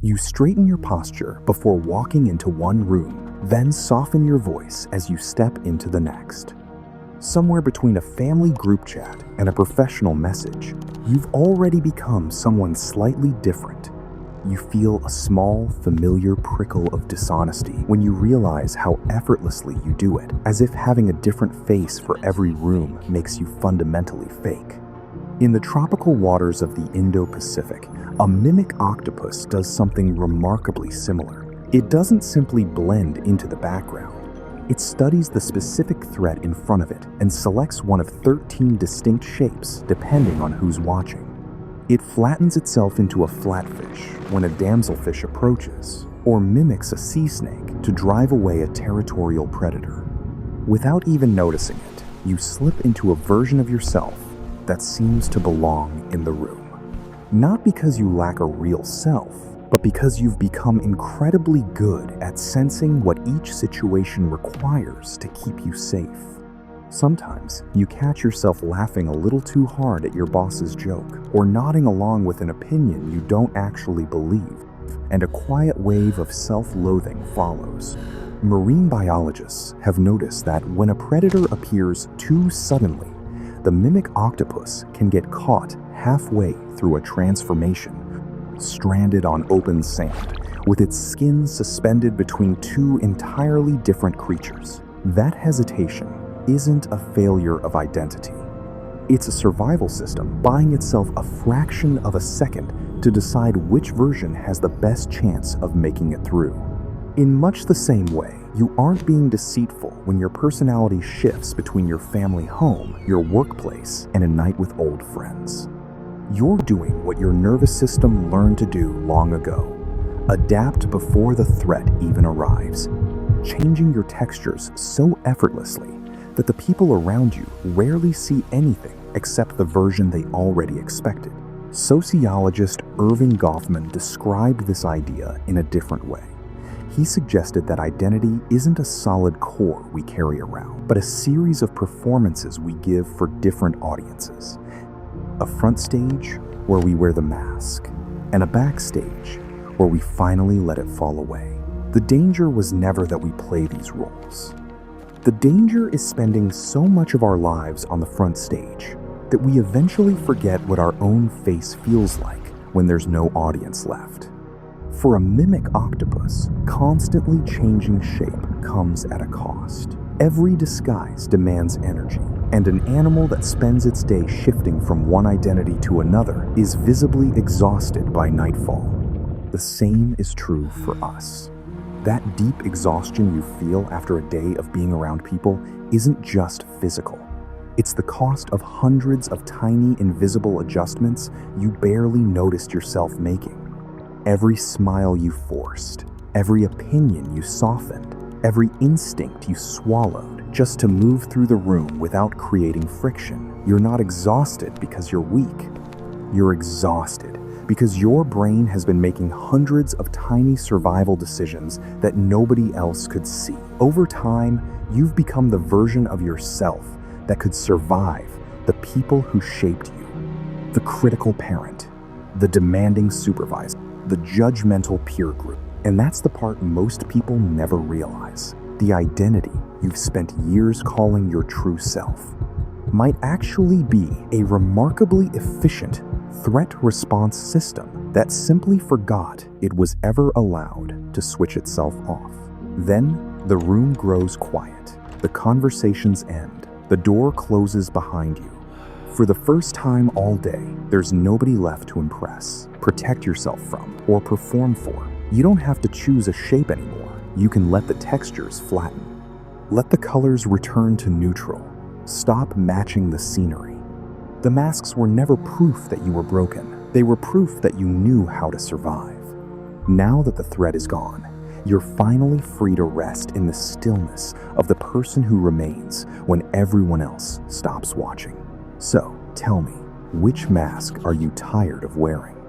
You straighten your posture before walking into one room, then soften your voice as you step into the next. Somewhere between a family group chat and a professional message, you've already become someone slightly different. You feel a small, familiar prickle of dishonesty when you realize how effortlessly you do it, as if having a different face for every room makes you fundamentally fake. In the tropical waters of the Indo-Pacific, a mimic octopus does something remarkably similar. It doesn't simply blend into the background. It studies the specific threat in front of it and selects one of 13 distinct shapes depending on who's watching. It flattens itself into a flatfish when a damselfish approaches, or mimics a sea snake to drive away a territorial predator. Without even noticing it, you slip into a version of yourself that seems to belong in the room. Not because you lack a real self, but because you've become incredibly good at sensing what each situation requires to keep you safe. Sometimes you catch yourself laughing a little too hard at your boss's joke, or nodding along with an opinion you don't actually believe, and a quiet wave of self-loathing follows. Marine biologists have noticed that when a predator appears too suddenly, the mimic octopus can get caught halfway through a transformation, stranded on open sand, with its skin suspended between two entirely different creatures. That hesitation isn't a failure of identity. It's a survival system buying itself a fraction of a second to decide which version has the best chance of making it through. In much the same way, you aren't being deceitful when your personality shifts between your family home, your workplace, and a night with old friends. You're doing what your nervous system learned to do long ago. Adapt before the threat even arrives, changing your textures so effortlessly that the people around you rarely see anything except the version they already expected. Sociologist Erving Goffman described this idea in a different way. He suggested that identity isn't a solid core we carry around, but a series of performances we give for different audiences. A front stage where we wear the mask, and a backstage where we finally let it fall away. The danger was never that we play these roles. The danger is spending so much of our lives on the front stage that we eventually forget what our own face feels like when there's no audience left. For a mimic octopus, constantly changing shape comes at a cost. Every disguise demands energy, and an animal that spends its day shifting from one identity to another is visibly exhausted by nightfall. The same is true for us. That deep exhaustion you feel after a day of being around people isn't just physical. It's the cost of hundreds of tiny invisible adjustments you barely noticed yourself making. Every smile you forced, every opinion you softened, every instinct you swallowed just to move through the room without creating friction. You're not exhausted because you're weak. You're exhausted because your brain has been making hundreds of tiny survival decisions that nobody else could see. Over time, you've become the version of yourself that could survive the people who shaped you. The critical parent, the demanding supervisor, the judgmental peer group. And that's the part most people never realize. The identity you've spent years calling your true self might actually be a remarkably efficient threat response system that simply forgot it was ever allowed to switch itself off. Then the room grows quiet, the conversations end, the door closes behind you. For the first time all day, there's nobody left to impress, protect yourself from, or perform for. You don't have to choose a shape anymore. You can let the textures flatten. Let the colors return to neutral. Stop matching the scenery. The masks were never proof that you were broken. They were proof that you knew how to survive. Now that the threat is gone, you're finally free to rest in the stillness of the person who remains when everyone else stops watching. So, tell me, which mask are you tired of wearing?